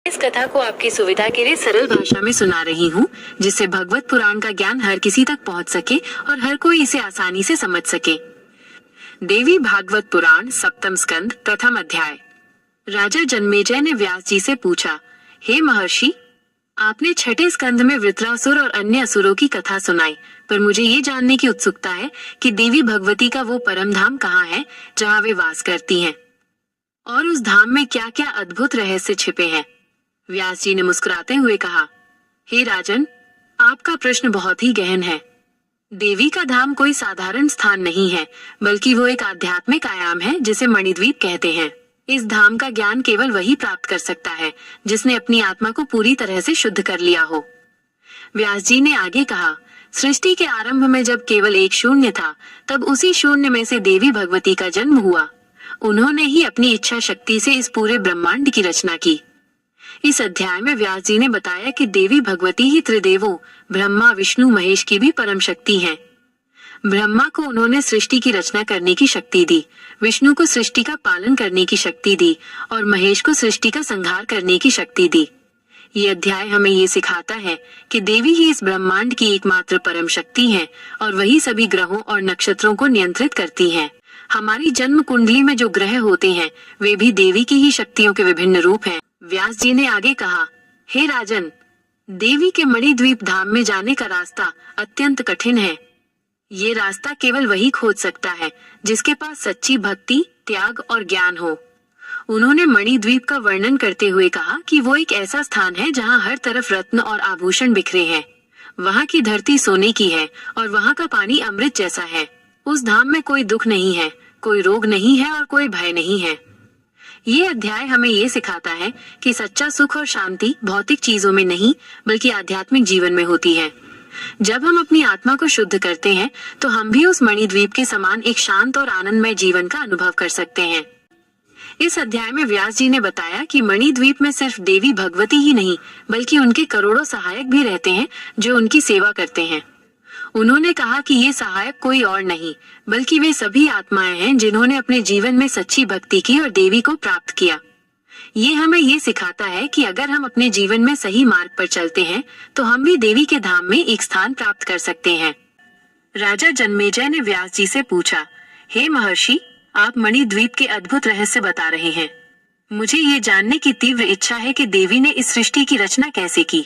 इस कथा को आपकी सुविधा के लिए सरल भाषा में सुना रही हूँ, जिससे भगवत पुराण का ज्ञान हर किसी तक पहुँच सके और हर कोई इसे आसानी से समझ सके। देवी भागवत पुराण सप्तम स्कंद प्रथम अध्याय। राजा जन्मेजय ने व्यास जी से पूछा, हे महर्षि, आपने छठे स्कंद में वृत्रासुर और अन्य असुरों की कथा सुनाई, पर मुझे ये जानने की उत्सुकता है कि देवी भगवती का वो परम धाम कहाँ है जहाँ वे वास करती हैं, और उस धाम में क्या क्या अद्भुत रहस्य छिपे हैं। व्यास जी ने मुस्कुराते हुए कहा, हे राजन, आपका प्रश्न बहुत ही गहन है। देवी का धाम कोई साधारण स्थान नहीं है, बल्कि वो एक आध्यात्मिक आयाम है जिसे मणिद्वीप कहते हैं। इस धाम का ज्ञान केवल वही प्राप्त कर सकता है जिसने अपनी आत्मा को पूरी तरह से शुद्ध कर लिया हो। व्यास जी ने आगे कहा, सृष्टि के आरंभ में जब केवल एक शून्य था, तब उसी शून्य में से देवी भगवती का जन्म हुआ। उन्होंने ही अपनी इच्छा शक्ति से इस पूरे ब्रह्मांड की रचना की। इस अध्याय में व्यास जी ने बताया कि देवी भगवती ही त्रिदेवों ब्रह्मा, विष्णु, महेश की भी परम शक्ति हैं। ब्रह्मा को उन्होंने सृष्टि की रचना करने की शक्ति दी, विष्णु को सृष्टि का पालन करने की शक्ति दी और महेश को सृष्टि का संहार करने की शक्ति दी। ये अध्याय हमें ये सिखाता है कि देवी ही इस ब्रह्मांड की एकमात्र परम शक्ति हैं और वही सभी ग्रहों और नक्षत्रों को नियंत्रित करती हैं। हमारी जन्म कुंडली में जो ग्रह होते हैं, वे भी देवी की ही शक्तियों के विभिन्न रूप हैं। व्यास जी ने आगे कहा, हे राजन, देवी के मणिद्वीप धाम में जाने का रास्ता अत्यंत कठिन है। ये रास्ता केवल वही खोज सकता है जिसके पास सच्ची भक्ति, त्याग और ज्ञान हो। उन्होंने मणिद्वीप का वर्णन करते हुए कहा कि वो एक ऐसा स्थान है जहाँ हर तरफ रत्न और आभूषण बिखरे हैं। वहाँ की धरती सोने की है और वहाँ का पानी अमृत जैसा है। उस धाम में कोई दुख नहीं है, कोई रोग नहीं है और कोई भय नहीं है। ये अध्याय हमें ये सिखाता है कि सच्चा सुख और शांति भौतिक चीजों में नहीं, बल्कि आध्यात्मिक जीवन में होती है। जब हम अपनी आत्मा को शुद्ध करते हैं, तो हम भी उस मणिद्वीप के समान एक शांत और आनंदमय जीवन का अनुभव कर सकते हैं। इस अध्याय में व्यास जी ने बताया कि मणिद्वीप में सिर्फ देवी भगवती ही नहीं, बल्कि उनके करोड़ों सहायक भी रहते हैं जो उनकी सेवा करते हैं। उन्होंने कहा कि ये सहायक कोई और नहीं, बल्कि वे सभी आत्माएं हैं जिन्होंने अपने जीवन में सच्ची भक्ति की और देवी को प्राप्त किया। ये हमें ये सिखाता है कि अगर हम अपने जीवन में सही मार्ग पर चलते हैं, तो हम भी देवी के धाम में एक स्थान प्राप्त कर सकते हैं। राजा जन्मेजय ने व्यास जी से पूछा, हे महर्षि, आप मणिद्वीप के अद्भुत रहस्य बता रहे हैं। मुझे ये जानने की तीव्र इच्छा है कि देवी ने इस सृष्टि की रचना कैसे की,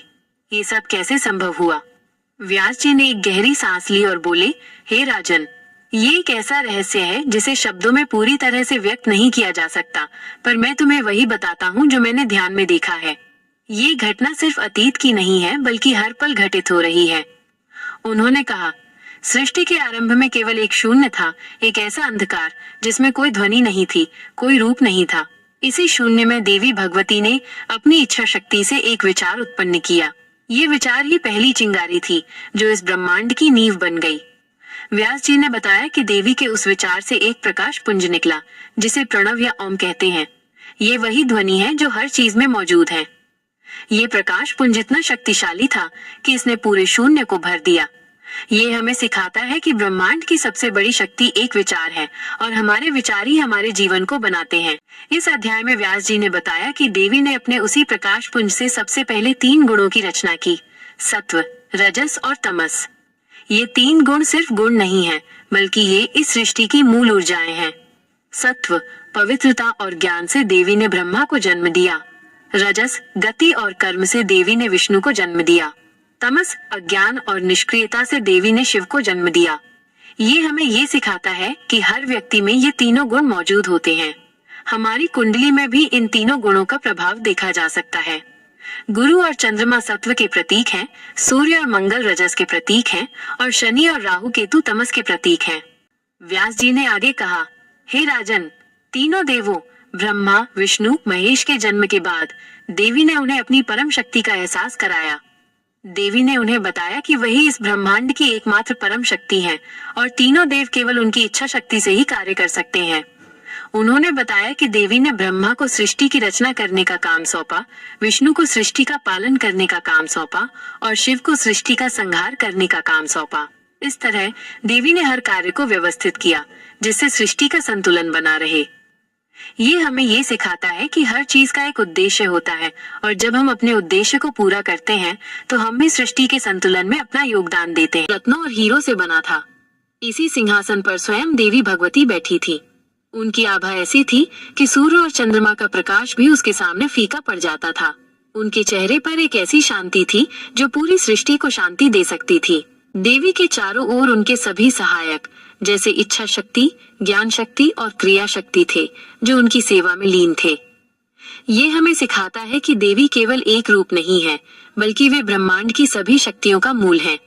ये सब कैसे संभव हुआ। व्यास जी ने एक गहरी सांस ली और बोले, हे राजन, ये एक ऐसा रहस्य है जिसे शब्दों में पूरी तरह से व्यक्त नहीं किया जा सकता, पर मैं तुम्हें वही बताता हूँ जो मैंने ध्यान में देखा है। ये घटना सिर्फ अतीत की नहीं है, बल्कि हर पल घटित हो रही है। उन्होंने कहा, सृष्टि के आरंभ में केवल एक शून्य था, एक ऐसा अंधकार जिसमें कोई ध्वनि नहीं थी, कोई रूप नहीं था। इसी शून्य में देवी भगवती ने अपनी इच्छा शक्ति से एक विचार उत्पन्न किया। ये विचार ही पहली चिंगारी थी जो इस ब्रह्मांड की नींव बन गई। व्यास जी ने बताया कि देवी के उस विचार से एक प्रकाश पुंज निकला, जिसे प्रणव या ओम कहते हैं। ये वही ध्वनि है जो हर चीज में मौजूद है। ये प्रकाश पुंज इतना शक्तिशाली था कि इसने पूरे शून्य को भर दिया। ये हमें सिखाता है कि ब्रह्मांड की सबसे बड़ी शक्ति एक विचार है और हमारे विचार ही हमारे जीवन को बनाते हैं। इस अध्याय में व्यास जी ने बताया कि देवी ने अपने उसी प्रकाश पुंज से सबसे पहले 3 गुणों की रचना की, सत्व, रजस और तमस। ये 3 गुण सिर्फ गुण नहीं हैं, बल्कि ये इस सृष्टि की मूल ऊर्जाएं हैं। सत्व, पवित्रता और ज्ञान से देवी ने ब्रह्मा को जन्म दिया। रजस, गति और कर्म से देवी ने विष्णु को जन्म दिया। तमस, अज्ञान और निष्क्रियता से देवी ने शिव को जन्म दिया। ये हमें ये सिखाता है कि हर व्यक्ति में ये तीनों गुण मौजूद होते हैं। हमारी कुंडली में भी इन तीनों गुणों का प्रभाव देखा जा सकता है। गुरु और चंद्रमा सत्व के प्रतीक हैं, सूर्य और मंगल रजस के प्रतीक हैं और शनि और राहु केतु तमस के प्रतीक हैं। व्यास जी ने आगे कहा, हे राजन, तीनों देवों ब्रह्मा, विष्णु, महेश के जन्म के बाद देवी ने उन्हें अपनी परम शक्ति का एहसास कराया। देवी ने उन्हें बताया कि वही इस ब्रह्मांड की एकमात्र परम शक्ति है और तीनों देव केवल उनकी इच्छा शक्ति से ही कार्य कर सकते हैं। उन्होंने बताया कि देवी ने ब्रह्मा को सृष्टि की रचना करने का काम सौंपा, विष्णु को सृष्टि का पालन करने का काम सौंपा और शिव को सृष्टि का संहार करने का काम सौंपा। इस तरह देवी ने हर कार्य को व्यवस्थित किया, जिससे सृष्टि का संतुलन बना रहे। ये हमें ये सिखाता है कि हर चीज का एक उद्देश्य होता है और जब हम अपने उद्देश्य को पूरा करते हैं तो हम भी सृष्टि के संतुलन में अपना योगदान देते हैं। रत्नों और हीरो से बना था। इसी सिंहासन पर स्वयं देवी भगवती बैठी थी। उनकी आभा ऐसी थी कि सूर्य और चंद्रमा का प्रकाश भी उसके सामने फीका पड़ जाता था। उनके चेहरे पर एक ऐसी शांति थी जो पूरी सृष्टि को शांति दे सकती थी। देवी के चारों ओर उनके सभी सहायक जैसे इच्छा शक्ति, ज्ञान शक्ति और क्रिया शक्ति थे जो उनकी सेवा में लीन थे। ये हमें सिखाता है कि देवी केवल एक रूप नहीं है, बल्कि वे ब्रह्मांड की सभी शक्तियों का मूल हैं।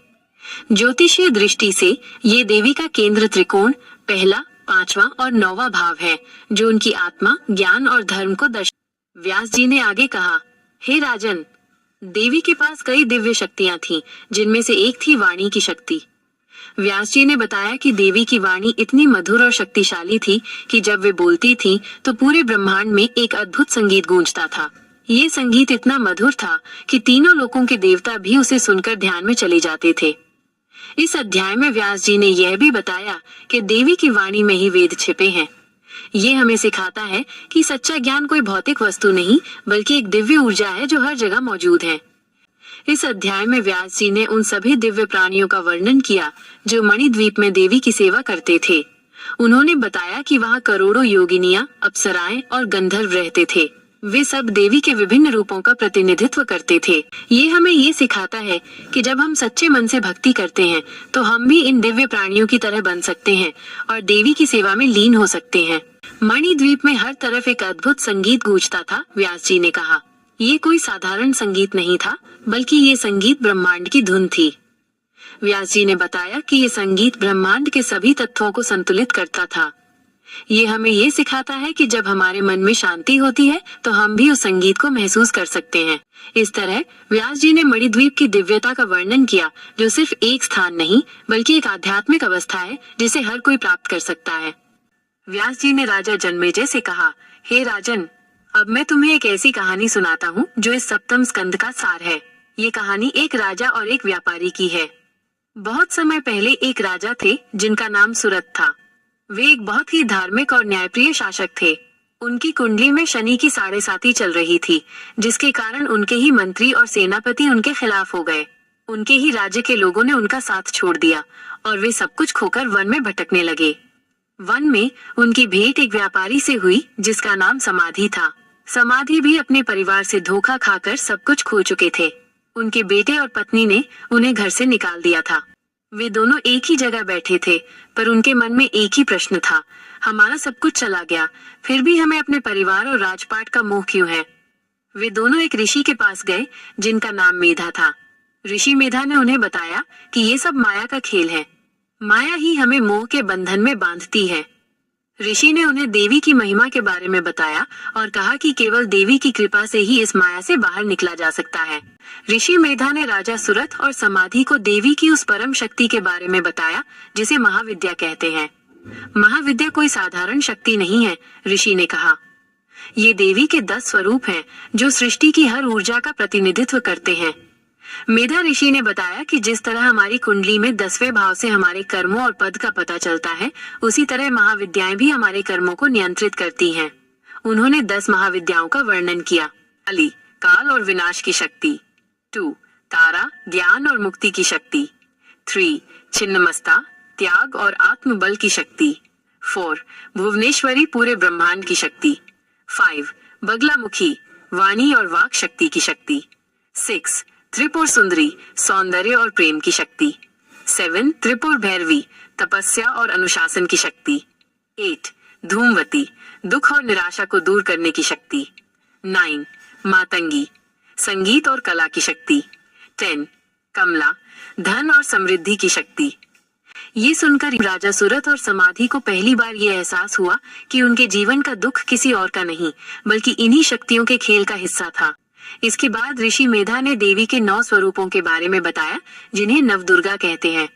ज्योतिषीय दृष्टि से ये देवी का केंद्र त्रिकोण पहला, पांचवा और नौवां भाव है जो उनकी आत्मा, ज्ञान और धर्म को व्यास जी ने आगे कहा, हे राजन, देवी के पास कई दिव्य शक्तियां थीं, जिनमें से एक थी वाणी की शक्ति। व्यास जी ने बताया कि देवी की वाणी इतनी मधुर और शक्तिशाली थी कि जब वे बोलती थीं, तो पूरे ब्रह्मांड में एक अद्भुत संगीत गूंजता था। ये संगीत इतना मधुर था कि तीनों लोकों के देवता भी उसे सुनकर ध्यान में चले जाते थे। इस अध्याय में व्यास जी ने यह भी बताया कि देवी की वाणी में ही वेद छिपे हैं। ये हमें सिखाता है कि सच्चा ज्ञान कोई भौतिक वस्तु नहीं, बल्कि एक दिव्य ऊर्जा है जो हर जगह मौजूद है। इस अध्याय में व्यास जी ने उन सभी दिव्य प्राणियों का वर्णन किया जो मणिद्वीप में देवी की सेवा करते थे। उन्होंने बताया कि वहाँ करोड़ों योगिनियां, अप्सराएं और गंधर्व रहते थे। वे सब देवी के विभिन्न रूपों का प्रतिनिधित्व करते थे। ये हमें ये सिखाता है कि जब हम सच्चे मन से भक्ति करते हैं तो हम भी इन दिव्य प्राणियों की तरह बन सकते हैं और देवी की सेवा में लीन हो सकते हैं। मणिद्वीप में हर तरफ एक अद्भुत संगीत गूंजता था। व्यास जी ने कहा, ये कोई साधारण संगीत नहीं था, बल्कि ये संगीत ब्रह्मांड की धुन थी। व्यास जी ने बताया कि ये संगीत ब्रह्मांड के सभी तत्वों को संतुलित करता था। ये हमें ये सिखाता है कि जब हमारे मन में शांति होती है तो हम भी उस संगीत को महसूस कर सकते हैं। इस तरह व्यास जी ने मणिद्वीप की दिव्यता का वर्णन किया, जो सिर्फ एक स्थान नहीं बल्कि एक आध्यात्मिक अवस्था है जिसे हर कोई प्राप्त कर सकता है। व्यास जी ने राजा जन्मेजय से कहा, हे राजन, अब मैं तुम्हें एक ऐसी कहानी सुनाता हूँ जो इस सप्तम स्कंद का सार है। ये कहानी एक राजा और एक व्यापारी की है। बहुत समय पहले एक राजा थे जिनका नाम सुरथ था। वे एक बहुत ही धार्मिक और न्यायप्रिय शासक थे। उनकी कुंडली में शनि की 7.5 चल रही थी, जिसके कारण उनके ही मंत्री और सेनापति उनके खिलाफ हो गए। उनके ही राज्य के लोगों ने उनका साथ छोड़ दिया और वे सब कुछ खोकर वन में भटकने लगे। वन में उनकी भेंट एक व्यापारी से हुई जिसका नाम समाधि था। समाधि भी अपने परिवार से धोखा खाकर सब कुछ खो चुके थे। उनके बेटे और पत्नी ने उन्हें घर से निकाल दिया था। वे दोनों एक ही जगह बैठे थे, पर उनके मन में एक ही प्रश्न था, हमारा सब कुछ चला गया, फिर भी हमें अपने परिवार और राजपाट का मोह क्यों है। वे दोनों एक ऋषि के पास गए जिनका नाम मेधा था। ऋषि मेधा ने उन्हें बताया कि ये सब माया का खेल है। माया ही हमें मोह के बंधन में बांधती है। ऋषि ने उन्हें देवी की महिमा के बारे में बताया और कहा कि केवल देवी की कृपा से ही इस माया से बाहर निकला जा सकता है। ऋषि मेधा ने राजा सुरथ और समाधि को देवी की उस परम शक्ति के बारे में बताया जिसे महाविद्या कहते हैं। महाविद्या कोई साधारण शक्ति नहीं है, ऋषि ने कहा। ये देवी के 10 स्वरूप हैं जो सृष्टि की हर ऊर्जा का प्रतिनिधित्व करते हैं। मेधा ऋषि ने बताया कि जिस तरह हमारी कुंडली में 10वें भाव से हमारे कर्मों और पद का पता चलता है, उसी तरह महाविद्याएं भी हमारे कर्मों को नियंत्रित करती हैं। उन्होंने 10 महाविद्याओं का वर्णन किया। काली, काल और विनाश की शक्ति। 2, तारा, ज्ञान और मुक्ति की शक्ति। 3, छिन्नमस्ता, त्याग और आत्मबल की शक्ति। 4, भुवनेश्वरी, पूरे ब्रह्मांड की शक्ति। 5, बगलामुखी, वाणी और वाक शक्ति की शक्ति। 6, त्रिपुर सुंदरी, सौंदर्य और प्रेम की शक्ति। 7, त्रिपुर भैरवी, तपस्या और अनुशासन की शक्ति। 8, धूमवती, दुख और निराशा को दूर करने की शक्ति। 9, मातंगी, संगीत और कला की शक्ति। 10, कमला, धन और समृद्धि की शक्ति। ये सुनकर राजा सुरथ और समाधि को पहली बार ये एहसास हुआ कि उनके जीवन का दुख किसी और का नहीं, बल्कि इन्हीं शक्तियों के खेल का हिस्सा था। इसके बाद ऋषि मेधा ने देवी के 9 स्वरूपों के बारे में बताया जिन्हें नवदुर्गा कहते हैं।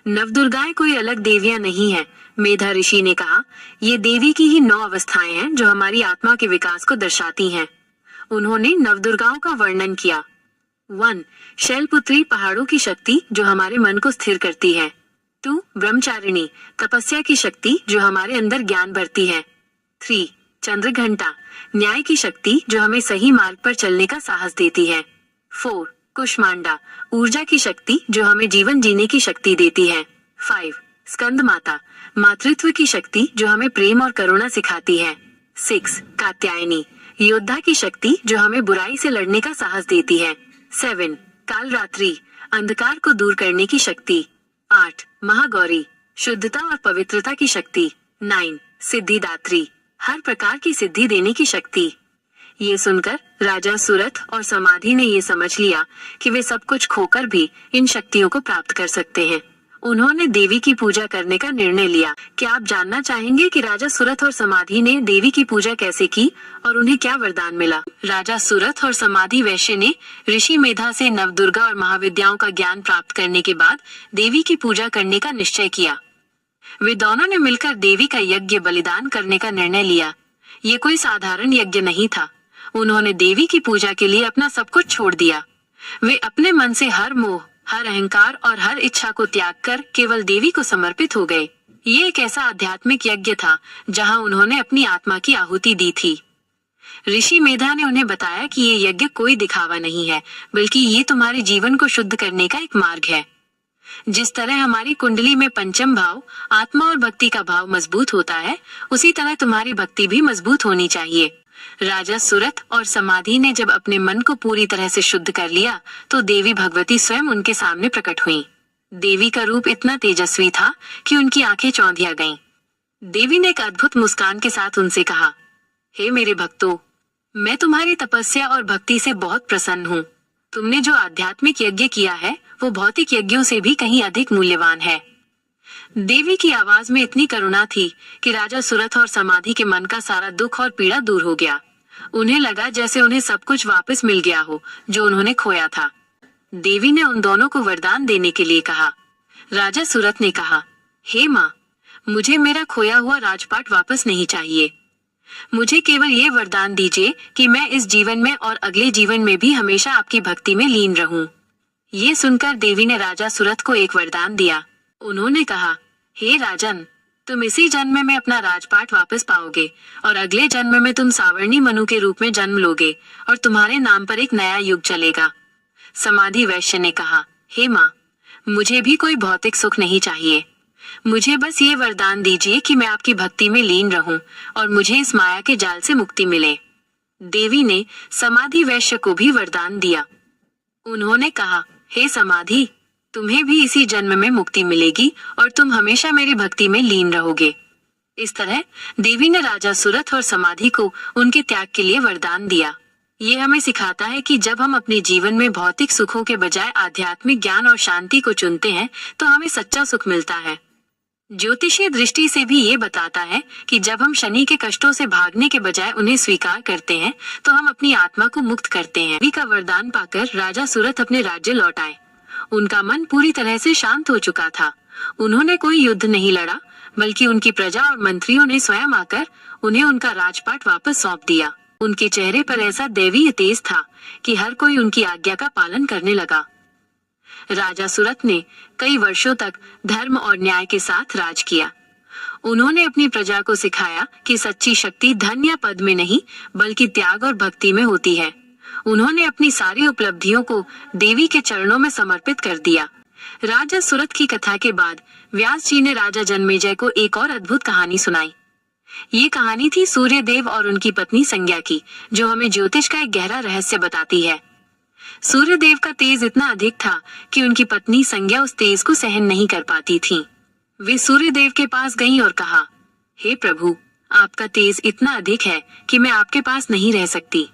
नवदुर्गाएं कोई अलग देवियां नहीं है, मेधा ऋषि ने कहा। ये देवी की ही 9 अवस्थाएं हैं जो हमारी आत्मा के विकास को दर्शाती हैं। उन्होंने नवदुर्गाओं का वर्णन किया। 1, शैलपुत्री, पहाड़ों की शक्ति जो हमारे मन को स्थिर करती है। 2, ब्रह्मचारिणी, तपस्या की शक्ति जो हमारे अंदर ज्ञान भरती है। 3, चंद्र घंटा, न्याय की शक्ति जो हमें सही मार्ग पर चलने का साहस देती है। 4. कुष्मांडा, ऊर्जा की शक्ति जो हमें जीवन जीने की शक्ति देती है। 5. स्कंद माता, मातृत्व की शक्ति जो हमें प्रेम और करुणा सिखाती है। 6. कात्यायनी, योद्धा की शक्ति जो हमें बुराई से लड़ने का साहस देती है। 7. कालरात्रि, अंधकार को दूर करने की शक्ति। 8. महागौरी, शुद्धता और पवित्रता की शक्ति। 9. सिद्धिदात्री, हर प्रकार की सिद्धि देने की शक्ति। ये सुनकर राजा सुरथ और समाधि ने ये समझ लिया कि वे सब कुछ खोकर भी इन शक्तियों को प्राप्त कर सकते हैं। उन्होंने देवी की पूजा करने का निर्णय लिया। क्या आप जानना चाहेंगे कि राजा सुरथ और समाधि ने देवी की पूजा कैसे की और उन्हें क्या वरदान मिला? राजा सुरथ और समाधि वैश्य ने ऋषि मेधा से नवदुर्गा और महाविद्याओं का ज्ञान प्राप्त करने के बाद देवी की पूजा करने का निश्चय किया। वे दोनों ने मिलकर देवी का यज्ञ बलिदान करने का निर्णय लिया। ये कोई साधारण यज्ञ नहीं था। उन्होंने देवी की पूजा के लिए अपना सब कुछ छोड़ दिया। वे अपने मन से हर मोह, हर अहंकार और हर इच्छा को त्याग कर केवल देवी को समर्पित हो गए। ये एक ऐसा आध्यात्मिक यज्ञ था जहां उन्होंने अपनी आत्मा की आहुति दी थी। ऋषि मेधा ने उन्हें बताया कि ये यज्ञ कोई दिखावा नहीं है, बल्कि ये तुम्हारे जीवन को शुद्ध करने का एक मार्ग है। जिस तरह हमारी कुंडली में पंचम भाव, आत्मा और भक्ति का भाव मजबूत होता है, उसी तरह तुम्हारी भक्ति भी मजबूत होनी चाहिए। राजा सुरथ और समाधि ने जब अपने मन को पूरी तरह से शुद्ध कर लिया तो देवी भगवती स्वयं उनके सामने प्रकट हुईं। देवी का रूप इतना तेजस्वी था कि उनकी आंखें चौंधिया गईं। देवी ने एक अद्भुत मुस्कान के साथ उनसे कहा, हे मेरे भक्तों, मैं तुम्हारी तपस्या और भक्ति से बहुत प्रसन्न हूँ। तुमने जो आध्यात्मिक यज्ञ किया है वो भौतिक यज्ञों से भी कहीं अधिक मूल्यवान है। देवी की आवाज में इतनी करुणा थी कि राजा सुरथ और समाधि के मन का सारा दुख और पीड़ा दूर हो गया। उन्हें लगा जैसे उन्हें सब कुछ वापस मिल गया हो जो उन्होंने खोया था। देवी ने उन दोनों को वरदान देने के लिए कहा। राजा सुरथ ने कहा, हे माँ, मुझे मेरा खोया हुआ राजपाट वापस नहीं चाहिए। मुझे केवल ये वरदान दीजिए कि मैं इस जीवन में और अगले जीवन में भी हमेशा आपकी भक्ति में लीन रहूं। ये सुनकर देवी ने राजा सुरथ को एक वरदान दिया। उन्होंने कहा, हे राजन, तुम इसी जन्म में अपना राजपाट वापस पाओगे और अगले जन्म में तुम सावर्णी मनु के रूप में जन्म लोगे और तुम्हारे नाम पर एक नया युग चलेगा। समाधि वैश्य ने कहा, हे माँ, मुझे भी कोई भौतिक सुख नहीं चाहिए। मुझे बस ये वरदान दीजिए कि मैं आपकी भक्ति में लीन रहूं और मुझे इस माया के जाल से मुक्ति मिले। देवी ने समाधि वैश्य को भी वरदान दिया। उन्होंने कहा, हे समाधि, तुम्हें भी इसी जन्म में मुक्ति मिलेगी और तुम हमेशा मेरी भक्ति में लीन रहोगे। इस तरह देवी ने राजा सुरथ और समाधि को उनके त्याग के लिए वरदान दिया। ये हमें सिखाता है कि जब हम अपने जीवन में भौतिक सुखों के बजाय आध्यात्मिक ज्ञान और शांति को चुनते हैं तो हमें सच्चा सुख मिलता है। ज्योतिषीय दृष्टि से भी ये बताता है कि जब हम शनि के कष्टों से भागने के बजाय उन्हें स्वीकार करते हैं तो हम अपनी आत्मा को मुक्त करते हैं। देवी का वरदान पाकर राजा सुरथ अपने राज्य लौट आए। उनका मन पूरी तरह से शांत हो चुका था। उन्होंने कोई युद्ध नहीं लड़ा, बल्कि उनकी प्रजा और मंत्रियों ने स्वयं आकर उन्हें उनका राजपाट वापस सौंप दिया। उनके चेहरे पर ऐसा दैवीय तेज था कि हर कोई उनकी आज्ञा का पालन करने लगा। राजा सुरथ ने कई वर्षों तक धर्म और न्याय के साथ राज किया। उन्होंने अपनी प्रजा को सिखाया कि सच्ची शक्ति धन या पद में नहीं, बल्कि त्याग और भक्ति में होती है। उन्होंने अपनी सारी उपलब्धियों को देवी के चरणों में समर्पित कर दिया। राजा सुरथ की कथा के बाद व्यास जी ने राजा जन्मेजय को एक और अद्भुत कहानी सुनाई। ये कहानी थी सूर्यदेव और उनकी पत्नी संज्ञा की, जो हमें ज्योतिष का एक गहरा रहस्य बताती है। सूर्यदेव का तेज इतना अधिक था कि उनकी पत्नी संज्ञा उस तेज को सहन नहीं कर पाती थी। वे सूर्यदेव के पास गईं और कहा, हे प्रभु, आपका तेज इतना अधिक है कि मैं आपके पास नहीं रह सकती।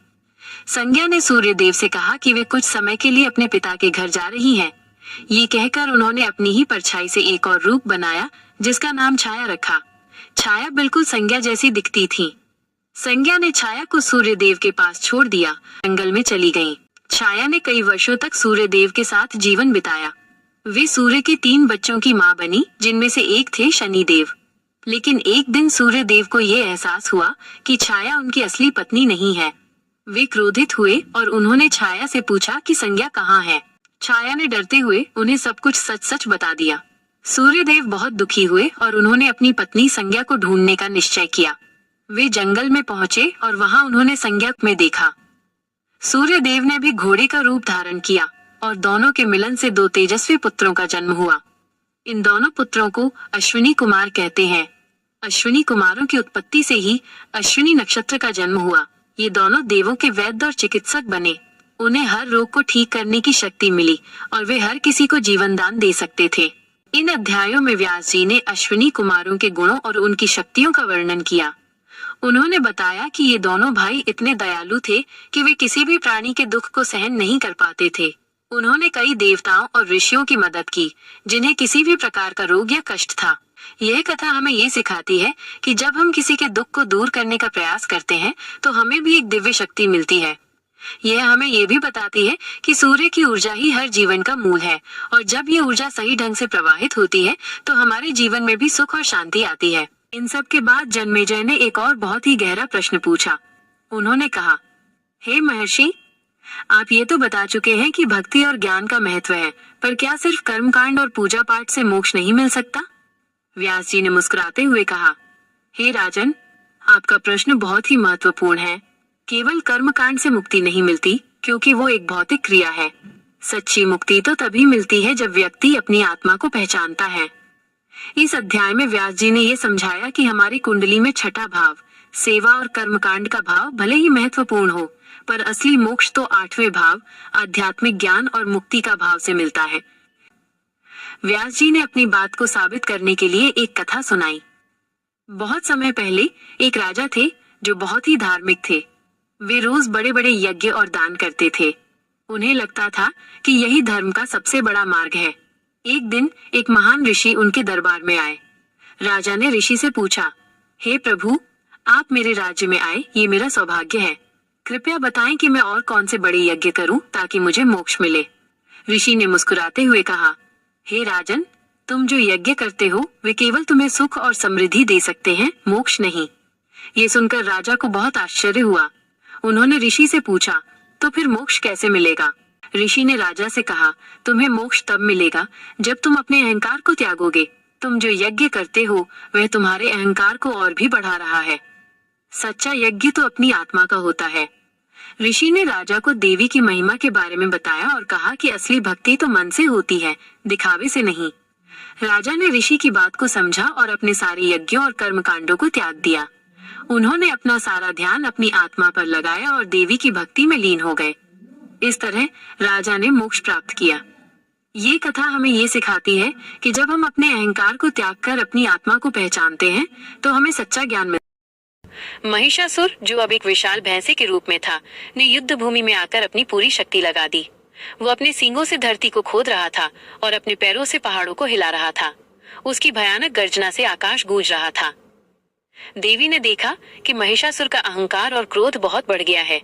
संज्ञा ने सूर्यदेव से कहा कि वे कुछ समय के लिए अपने पिता के घर जा रही हैं। ये कहकर उन्होंने अपनी ही परछाई से एक और रूप बनाया जिसका नाम छाया रखा। छाया बिल्कुल संज्ञा जैसी दिखती थी। संज्ञा ने छाया को सूर्यदेव के पास छोड़ दिया, जंगल में चली गई। छाया ने कई वर्षों तक सूर्यदेव के साथ जीवन बिताया। वे सूर्य के 3 बच्चों की मां बनी, जिनमें से एक थे शनिदेव। लेकिन एक दिन सूर्यदेव को ये एहसास हुआ कि छाया उनकी असली पत्नी नहीं है। वे क्रोधित हुए और उन्होंने छाया से पूछा कि संज्ञा कहाँ है। छाया ने डरते हुए उन्हें सब कुछ सच सच बता दिया। सूर्यदेव बहुत दुखी हुए और उन्होंने अपनी पत्नी संज्ञा को ढूंढने का निश्चय किया। वे जंगल में पहुंचे और वहां उन्होंने संज्ञक में देखा। सूर्य देव ने भी घोड़े का रूप धारण किया और दोनों के मिलन से 2 तेजस्वी पुत्रों का जन्म हुआ। इन दोनों पुत्रों को अश्विनी कुमार कहते हैं। अश्विनी कुमारों की उत्पत्ति से ही अश्विनी नक्षत्र का जन्म हुआ। ये दोनों देवों के वैद्य और चिकित्सक बने। उन्हें हर रोग को ठीक करने की शक्ति मिली और वे हर किसी को जीवन दान दे सकते थे। इन अध्यायों में व्यास जी ने अश्विनी कुमारों के गुणों और उनकी शक्तियों का वर्णन किया। उन्होंने बताया कि ये दोनों भाई इतने दयालु थे कि वे किसी भी प्राणी के दुख को सहन नहीं कर पाते थे। उन्होंने कई देवताओं और ऋषियों की मदद की जिन्हें किसी भी प्रकार का रोग या कष्ट था। यह कथा हमें ये सिखाती है कि जब हम किसी के दुख को दूर करने का प्रयास करते हैं तो हमें भी एक दिव्य शक्ति मिलती है। यह हमें ये भी बताती है कि सूर्य की ऊर्जा ही हर जीवन का मूल है और जब ये ऊर्जा सही ढंग से प्रवाहित होती है तो हमारे जीवन में भी सुख और शांति आती है। इन सब के बाद जन्मेजय ने एक और बहुत ही गहरा प्रश्न पूछा। उन्होंने कहा, हे महर्षि, आप ये तो बता चुके हैं कि भक्ति और ज्ञान का महत्व है, पर क्या सिर्फ कर्मकांड और पूजा पाठ से मोक्ष नहीं मिल सकता? व्यास जी ने मुस्कुराते हुए कहा, हे राजन, आपका प्रश्न बहुत ही महत्वपूर्ण है। केवल कर्मकांड से मुक्ति नहीं मिलती, क्योंकि वो एक भौतिक क्रिया है। सच्ची मुक्ति तो तभी मिलती है जब व्यक्ति अपनी आत्मा को पहचानता है। इस अध्याय में व्यास जी ने ये समझाया कि हमारी कुंडली में छठा भाव, सेवा और कर्मकांड का भाव भले ही महत्वपूर्ण हो, पर असली मोक्ष तो 8वें भाव, आध्यात्मिक ज्ञान और मुक्ति का भाव से मिलता है। व्यास जी ने अपनी बात को साबित करने के लिए एक कथा सुनाई। बहुत समय पहले एक राजा थे जो बहुत ही धार्मिक थे। वे रोज बड़े बड़े यज्ञ और दान करते थे। उन्हें लगता था कि यही धर्म का सबसे बड़ा मार्ग है। एक दिन एक महान ऋषि उनके दरबार में आए। राजा ने ऋषि से पूछा, हे प्रभु, आप मेरे राज्य में आए, ये मेरा सौभाग्य है। कृपया बताएं कि मैं और कौन से बड़े यज्ञ करूं ताकि मुझे मोक्ष मिले। ऋषि ने मुस्कुराते हुए कहा, हे राजन, तुम जो यज्ञ करते हो वे केवल तुम्हें सुख और समृद्धि दे सकते हैं, मोक्ष नहीं। ये सुनकर राजा को बहुत आश्चर्य हुआ। उन्होंने ऋषि से पूछा, तो फिर मोक्ष कैसे मिलेगा? ऋषि ने राजा से कहा, तुम्हें मोक्ष तब मिलेगा जब तुम अपने अहंकार को त्यागोगे। तुम जो यज्ञ करते हो वह तुम्हारे अहंकार को और भी बढ़ा रहा है। सच्चा यज्ञ तो अपनी आत्मा का होता है। ऋषि ने राजा को देवी की महिमा के बारे में बताया और कहा कि असली भक्ति तो मन से होती है, दिखावे से नहीं। राजा ने ऋषि की बात को समझा और अपने सारे यज्ञों और कर्मकांडों को त्याग दिया। उन्होंने अपना सारा ध्यान अपनी आत्मा पर लगाया और देवी की भक्ति में लीन हो गए। इस तरह राजा ने मोक्ष प्राप्त किया। ये कथा हमें ये सिखाती है कि जब हम अपने अहंकार को त्याग कर अपनी आत्मा को पहचानते हैं तो हमें सच्चा ज्ञान मिलता है। महिषासुर, जो अब एक विशाल भैंसे के रूप में था, ने युद्ध भूमि में आकर अपनी पूरी शक्ति लगा दी। वो अपने सींगों से धरती को खोद रहा था और अपने पैरों से पहाड़ों को हिला रहा था। उसकी भयानक गर्जना से आकाश गूंज रहा था। देवी ने देखा कि महिषासुर का अहंकार और क्रोध बहुत बढ़ गया है।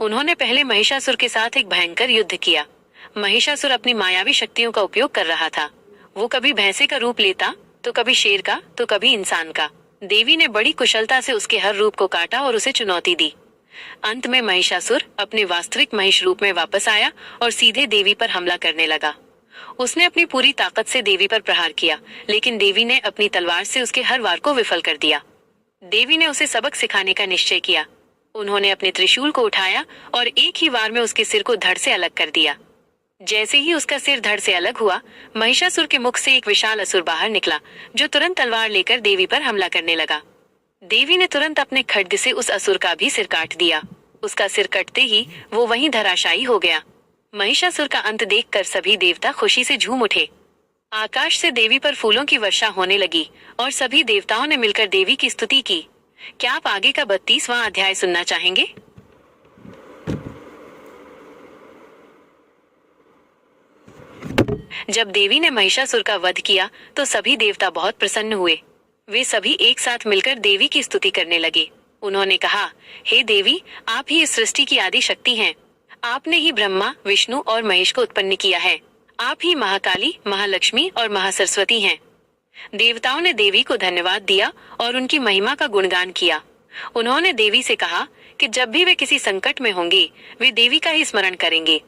उन्होंने पहले महिषासुर के साथ एक भयंकर युद्ध किया। महिषासुर अपनी मायावी शक्तियों का उपयोग कर रहा था। वो कभी भैंसे का रूप लेता, तो कभी शेर का, तो कभी इंसान का। देवी ने बड़ी कुशलता से उसके हर रूप को काटा और उसे चुनौती दी। अंत में महिषासुर अपने वास्तविक महिष रूप में वापस आया और सीधे देवी पर हमला करने लगा। उसने अपनी पूरी ताकत से देवी पर प्रहार किया, लेकिन देवी ने अपनी तलवार से उसके हर वार को विफल कर दिया। देवी ने उसे सबक सिखाने का निश्चय किया। उन्होंने अपने त्रिशूल को उठाया और एक ही वार में उसके सिर को धड़ से अलग कर दिया। जैसे ही उसका सिर धड़ से अलग हुआ, महिषासुर के मुख से एक विशाल असुर बाहर निकला, जो तुरंत तलवार लेकर देवी पर हमला करने लगा। देवी ने तुरंत अपने खड्ग से उस असुर का भी सिर काट दिया। उसका सिर कटते ही वो वहीं धराशायी हो गया। महिषासुर का अंत देखकर सभी देवता खुशी से झूम उठे। आकाश से देवी पर फूलों की वर्षा होने लगी और सभी देवताओं ने मिलकर देवी की स्तुति की। क्या आप आगे का 32वां अध्याय सुनना चाहेंगे? जब देवी ने महिषासुर का वध किया तो सभी देवता बहुत प्रसन्न हुए। वे सभी एक साथ मिलकर देवी की स्तुति करने लगे। उन्होंने कहा, हे देवी, आप ही इस सृष्टि की आदि शक्ति हैं। आपने ही ब्रह्मा, विष्णु और महेश को उत्पन्न किया है। आप ही महाकाली, महालक्ष्मी और महासरस्वती हैं। देवताओं ने देवी को धन्यवाद दिया और उनकी महिमा का गुणगान किया। उन्होंने देवी से कहा कि जब भी वे किसी संकट में होंगे, वे देवी का ही स्मरण करेंगे।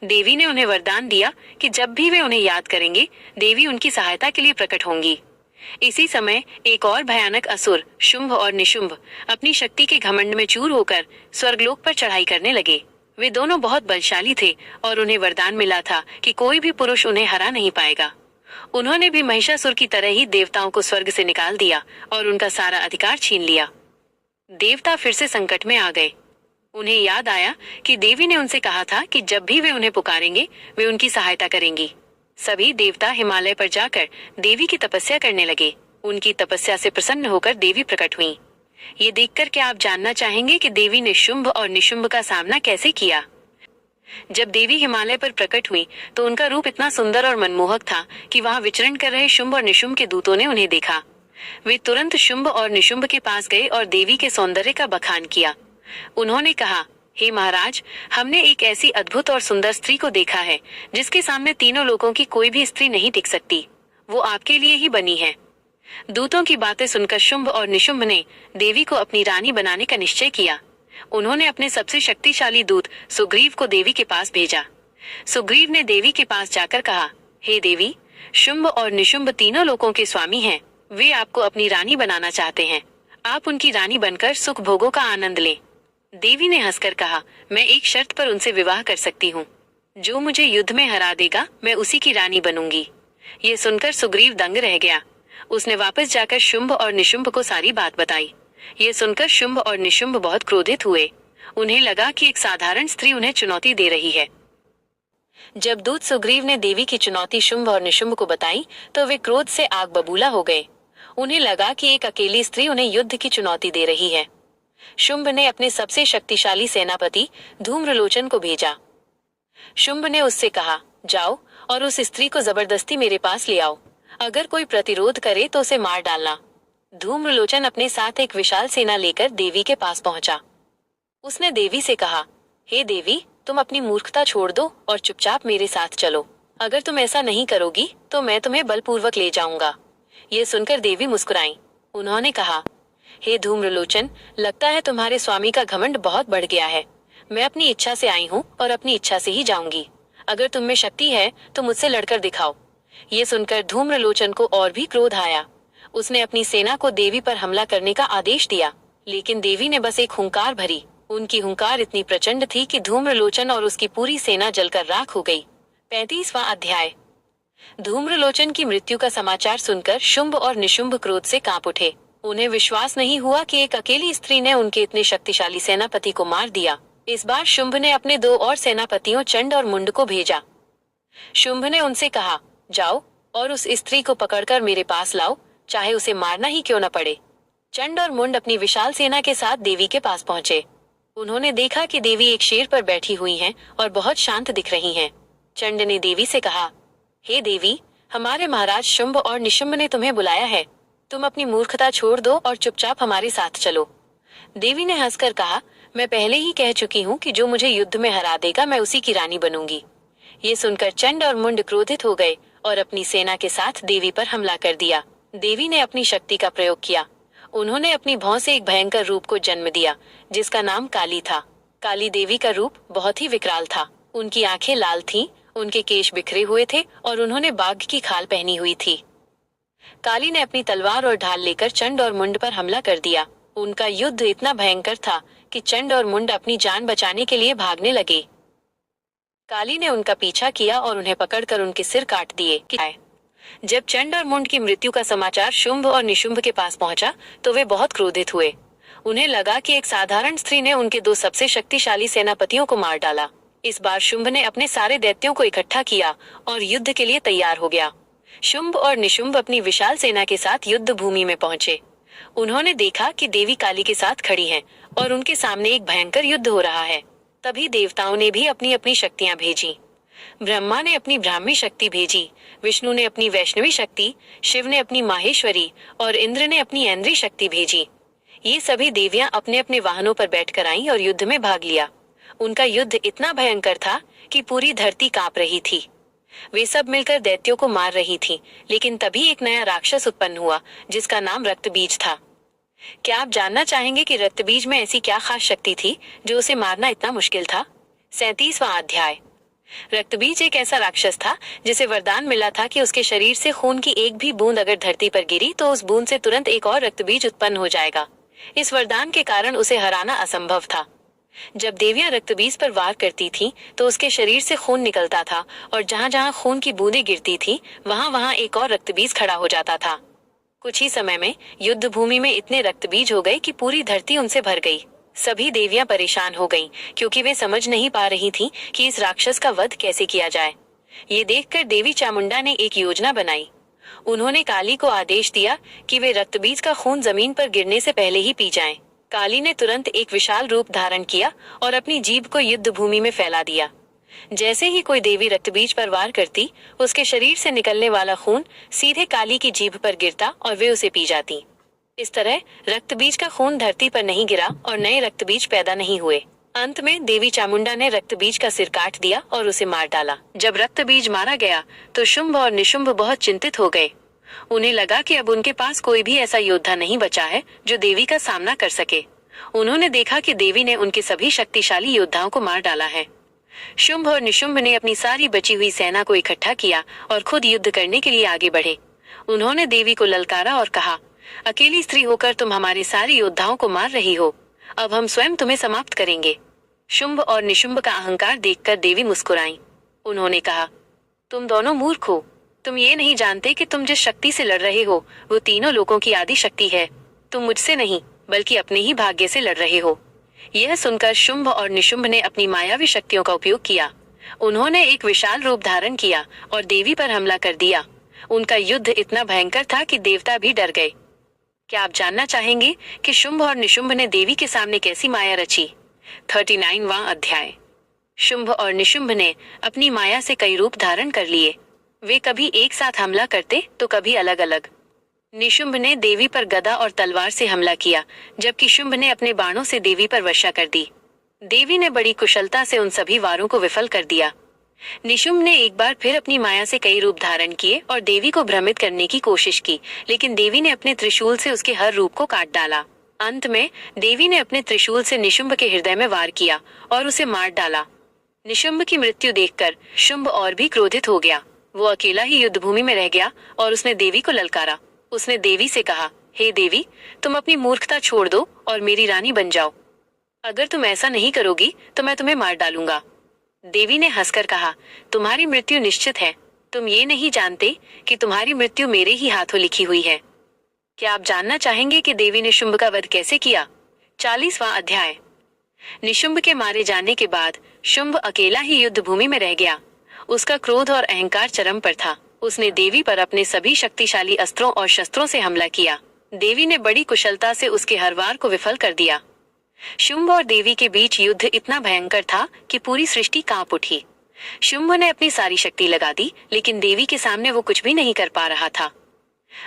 देवी ने उन्हें वरदान दिया कि जब भी वे उन्हें याद करेंगे, देवी उनकी सहायता के लिए प्रकट होंगी। इसी समय एक और भयानक असुर शुंभ और निशुंभ अपनी शक्ति के घमंड में चूर होकर स्वर्गलोक पर चढ़ाई करने लगे। वे दोनों बहुत बलशाली थे और उन्हें वरदान मिला था कि कोई भी पुरुष उन्हें हरा नहीं पाएगा। उन्होंने भी महिषासुर की तरह ही देवताओं को स्वर्ग से निकाल दिया और उनका सारा अधिकार छीन लिया। देवता फिर से संकट में आ गए। उन्हें याद आया कि देवी ने उनसे कहा था कि जब भी वे उन्हें पुकारेंगे वे उनकी सहायता करेंगी। सभी देवता हिमालय पर जाकर देवी की तपस्या करने लगे। उनकी तपस्या से प्रसन्न होकर देवी प्रकट हुई। ये देखकर क्या आप जानना चाहेंगे कि देवी ने शुंभ और निशुंभ का सामना कैसे किया? जब देवी हिमालय पर प्रकट हुई तो उनका रूप इतना सुंदर और मनमोहक था कि वहां विचरण कर रहे शुंभ और निशुंभ के दूतों ने उन्हें देखा। वे तुरंत शुंभ और निशुंभ के पास गए और देवी के सौंदर्य का बखान किया। उन्होंने कहा, हे महाराज, हमने एक ऐसी अद्भुत और सुंदर स्त्री को देखा है जिसके सामने तीनों लोगों की कोई भी स्त्री नहीं टिक सकती। वो आपके लिए ही बनी है। दूतों की बातें सुनकर शुंभ और निशुंभ ने देवी को अपनी रानी बनाने का निश्चय किया। उन्होंने अपने सबसे शक्तिशाली दूत सुग्रीव को देवी के पास भेजा। सुग्रीव ने देवी के पास जाकर कहा, हे देवी, शुंभ और निशुंभ तीनों लोगों के स्वामी हैं। वे आपको अपनी रानी बनाना चाहते हैं। आप उनकी रानी बनकर सुख भोगों का आनंद लें। देवी ने हंसकर कहा, मैं एक शर्त पर उनसे विवाह कर सकती हूँ। जो मुझे युद्ध में हरा देगा मैं उसी की रानी बनूंगी। ये सुनकर सुग्रीव दंग रह गया। उसने वापस जाकर शुंभ और निशुंभ को सारी बात बताई। ये सुनकर शुंभ और निशुंभ बहुत क्रोधित हुए। उन्हें लगा कि एक साधारण स्त्री उन्हें चुनौती दे रही है। जब दूत सुग्रीव ने देवी की चुनौती शुंभ और निशुंभ को बताई तो वे क्रोध से आग बबूला हो गए। उन्हें लगा कि एक अकेली स्त्री उन्हें युद्ध की चुनौती दे रही है। शुंभ ने अपने सबसे शक्तिशाली सेनापति धूम्रलोचन को भेजा। शुंभ ने उससे कहा, जाओ और उस स्त्री को जबरदस्ती मेरे पास ले आओ। अगर कोई प्रतिरोध करे तो उसे मार डालना। धूम्रलोचन अपने साथ एक विशाल सेना लेकर देवी के पास पहुंचा। उसने देवी से कहा, हे देवी, तुम अपनी मूर्खता छोड़ दो और चुपचाप मेरे साथ चलो। अगर तुम ऐसा नहीं करोगी तो मैं तुम्हें बलपूर्वक ले जाऊंगा। ये सुनकर देवी मुस्कुराई। उन्होंने कहा, हे धूम्रलोचन, लगता है तुम्हारे स्वामी का घमंड बहुत बढ़ गया है। मैं अपनी इच्छा से आई हूँ और अपनी इच्छा से ही जाऊंगी। अगर तुम में शक्ति है तो मुझसे लड़कर दिखाओ। ये सुनकर धूम्रलोचन को और भी क्रोध आया। उसने अपनी सेना को देवी पर हमला करने का आदेश दिया, लेकिन देवी ने बस एक हुंकार भरी। उनकी हुंकार इतनी प्रचंड थी कि धूम्रलोचन और उसकी पूरी सेना जलकर राख हो गई। 35वां अध्याय। धूम्रलोचन की मृत्यु का समाचार सुनकर शुंभ और निशुंभ क्रोध से कांप उठे। उन्हें विश्वास नहीं हुआ कि एक अकेली स्त्री ने उनके इतने शक्तिशाली सेनापति को मार दिया। इस बार शुंभ ने अपने 2 और सेनापतियों चंड और मुंड को भेजा। शुंभ ने उनसे कहा, जाओ और उस स्त्री को पकड़कर मेरे पास लाओ, चाहे उसे मारना ही क्यों न पड़े। चंड और मुंड अपनी विशाल सेना के साथ देवी के पास पहुंचे। उन्होंने देखा कि देवी एक शेर पर बैठी हुई हैं और बहुत शांत दिख रही हैं। चंड ने देवी से कहा, हे देवी, हमारे महाराज शुंभ और निशुंभ ने तुम्हें बुलाया है। तुम अपनी मूर्खता छोड़ दो और चुपचाप हमारे साथ चलो। देवी ने हंसकर कहा, मैं पहले ही कह चुकी हूँ कि जो मुझे युद्ध में हरा देगा मैं उसी की रानी बनूंगी। ये सुनकर चंड और मुंड क्रोधित हो गए और अपनी सेना के साथ देवी पर हमला कर दिया। देवी ने अपनी शक्ति का प्रयोग किया। उन्होंने अपनी भौं से एक भयंकर रूप को जन्म दिया जिसका नाम काली था। काली देवी का रूप बहुत ही विकराल था। उनकी आंखें लाल थीं, उनके केश बिखरे हुए थे और उन्होंने बाघ की खाल पहनी हुई थी। काली ने अपनी तलवार और ढाल लेकर चंड और मुंड पर हमला कर दिया। उनका युद्ध इतना भयंकर था कि चंड और मुंड अपनी जान बचाने के लिए भागने लगे। काली ने उनका पीछा किया और उन्हें पकड़कर उनके सिर काट दिए। जब चंड और मुंड की मृत्यु का समाचार शुंभ और निशुंभ के पास पहुंचा तो वे बहुत क्रोधित हुए। उन्हें लगा कि एक साधारण स्त्री ने उनके 2 सबसे शक्तिशाली सेनापतियों को मार डाला। इस बार शुंभ ने अपने सारे दैत्यों को इकट्ठा किया और युद्ध के लिए तैयार हो गया। शुंभ और निशुंभ अपनी विशाल सेना के साथ युद्ध भूमि में पहुंचे। उन्होंने देखा कि देवी काली के साथ खड़ी हैं और उनके सामने एक भयंकर युद्ध हो रहा है। तभी देवताओं ने भी अपनी अपनी शक्तियां भेजी। ब्रह्मा ने अपनी ब्राह्मी शक्ति भेजी, विष्णु ने अपनी वैष्णवी शक्ति, शिव ने अपनी माहेश्वरी और इंद्र ने अपनी ऐन्द्री शक्ति भेजी। ये सभी देवियां अपने अपने वाहनों पर बैठकर आईं और युद्ध में भाग लिया। उनका युद्ध इतना भयंकर था कि पूरी धरती कांप रही थी। वे सब मिलकर दैत्यों को मार रही थीं, लेकिन तभी एक नया राक्षस उत्पन्न हुआ जिसका नाम रक्तबीज था। क्या आप जानना चाहेंगे कि रक्तबीज में ऐसी क्या खास शक्ति थी जो उसे मारना इतना मुश्किल था? 37वां अध्याय। रक्तबीज एक ऐसा राक्षस था जिसे वरदान मिला था कि उसके शरीर से खून की एक भी बूंद अगर धरती पर गिरी तो उस बूंद से तुरंत एक और रक्तबीज उत्पन्न हो जाएगा। इस वरदान के कारण उसे हराना असंभव था। जब देवियां रक्तबीज पर वार करती थीं, तो उसके शरीर से खून निकलता था और जहां जहां खून की बूंदें गिरती थीं, वहां वहां एक और रक्तबीज खड़ा हो जाता था। कुछ ही समय में युद्ध भूमि में इतने रक्तबीज हो गए कि पूरी धरती उनसे भर गई। सभी देवियां परेशान हो गईं, क्योंकि वे समझ नहीं पा रही थीं कि इस राक्षस का वध कैसे किया जाए। ये देखकर देवी चामुंडा ने एक योजना बनाई। उन्होंने काली को आदेश दिया कि वे रक्तबीज का खून जमीन पर गिरने से पहले ही पी जाएं। काली ने तुरंत एक विशाल रूप धारण किया और अपनी जीभ को युद्ध भूमि में फैला दिया। जैसे ही कोई देवी रक्तबीज पर वार करती, उसके शरीर से निकलने वाला खून सीधे काली की जीभ पर गिरता और वे उसे पी जाती। इस तरह रक्तबीज का खून धरती पर नहीं गिरा और नए रक्तबीज पैदा नहीं हुए। अंत में देवी चामुंडा ने रक्तबीज का सिर काट दिया और उसे मार डाला। जब रक्तबीज मारा गया तो शुंभ और निशुंभ बहुत चिंतित हो गए। उन्हें लगा कि अब उनके पास कोई भी ऐसा योद्धा नहीं बचा है जो देवी का सामना कर सके। उन्होंने देखा कि देवी ने उनके सभी शक्तिशाली योद्धाओं को मार डाला है। शुंभ और निशुंभ ने अपनी सारी बची हुई सेना को इकट्ठा किया और खुद युद्ध करने के लिए आगे बढ़े। उन्होंने देवी को ललकारा और कहा, अकेली स्त्री होकर तुम हमारे सारे योद्धाओं को मार रही हो, अब हम स्वयं तुम्हें समाप्त करेंगे। शुंभ और निशुंभ का अहंकार देखकर देवी मुस्कुराई। उन्होंने कहा, तुम दोनों मूर्ख हो। तुम ये नहीं जानते कि तुम जिस शक्ति से लड़ रहे हो वो तीनों लोगों की आदि शक्ति है। तुम मुझसे नहीं बल्कि अपने ही भाग्य से लड़ रहे हो। यह सुनकर शुंभ और निशुंभ ने अपनी मायावी शक्तियों का उपयोग किया। उन्होंने एक विशाल रूप धारण किया और देवी पर हमला कर दिया। उनका युद्ध इतना भयंकर था कि देवता भी डर गए। क्या आप जानना चाहेंगे कि शुंभ और निशुंभ ने देवी के सामने कैसी माया रची? 39वां अध्याय। शुंभ और निशुंभ ने अपनी माया से कई रूप धारण कर लिए। वे कभी एक साथ हमला करते तो कभी अलग अलग। निशुंभ ने देवी पर गदा और तलवार से हमला किया, जबकि शुंभ ने अपने बाणों से देवी पर वर्षा कर दी। देवी ने बड़ी कुशलता से उन सभी वारों को विफल कर दिया। निशुंभ ने एक बार फिर अपनी माया से कई रूप धारण किए और देवी को भ्रमित करने की कोशिश की, लेकिन देवी ने अपने त्रिशूल से उसके हर रूप को काट डाला। अंत में देवी ने अपने त्रिशूल से निशुंभ के हृदय में वार किया और उसे मार डाला। निशुंभ की मृत्यु देखकर शुंभ और भी क्रोधित हो गया। वो अकेला ही युद्ध भूमि में रह गया और उसने देवी को ललकारा। उसने देवी से कहा, हे देवी, तुम अपनी मूर्खता छोड़ दो और मेरी रानी बन जाओ। अगर तुम ऐसा नहीं करोगी तो मैं तुम्हें मार डालूंगा। देवी ने हंसकर कहा, तुम्हारी मृत्यु निश्चित है। तुम ये नहीं जानते कि तुम्हारी मृत्यु मेरे ही हाथों लिखी हुई है। क्या आप जानना चाहेंगे कि देवी ने शुंभ का वध कैसे किया? 40वां अध्याय। निशुंभ के मारे जाने के बाद शुंभ अकेला ही युद्ध भूमि में रह गया। उसका क्रोध और अहंकार चरम पर था। उसने देवी पर अपने सभी शक्तिशाली अस्त्रों और शस्त्रों से हमला किया। देवी ने बड़ी कुशलता से उसके हर वार को विफल कर दिया। शुंभ और देवी के बीच युद्ध इतना भयंकर था कि पूरी सृष्टि कांप उठी। शुंभ ने अपनी सारी शक्ति लगा दी, लेकिन देवी के सामने वो कुछ भी नहीं कर पा रहा था।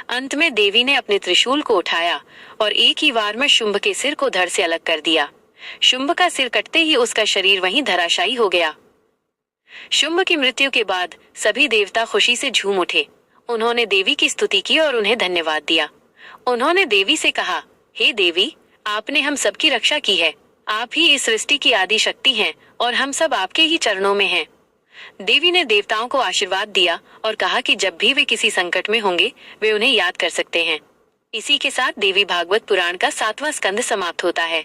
अंत में देवी ने अपने त्रिशूल को उठाया और एक ही वार में शुंभ के सिर को धड़ से अलग कर दिया। शुंभ का सिर कटते ही उसका शरीर वहीं धराशायी हो गया। शुंभ की मृत्यु के बाद सभी देवता खुशी से झूम उठे। उन्होंने देवी की स्तुति की और उन्हें धन्यवाद दिया। उन्होंने देवी से कहा, हे देवी, आपने हम सबकी रक्षा की है। आप ही इस सृष्टि की आदि शक्ति हैं और हम सब आपके ही चरणों में हैं। देवी ने देवताओं को आशीर्वाद दिया और कहा कि जब भी वे किसी संकट में होंगे वे उन्हें याद कर सकते हैं। इसी के साथ देवी भागवत पुराण का 7वां स्कंद समाप्त होता है।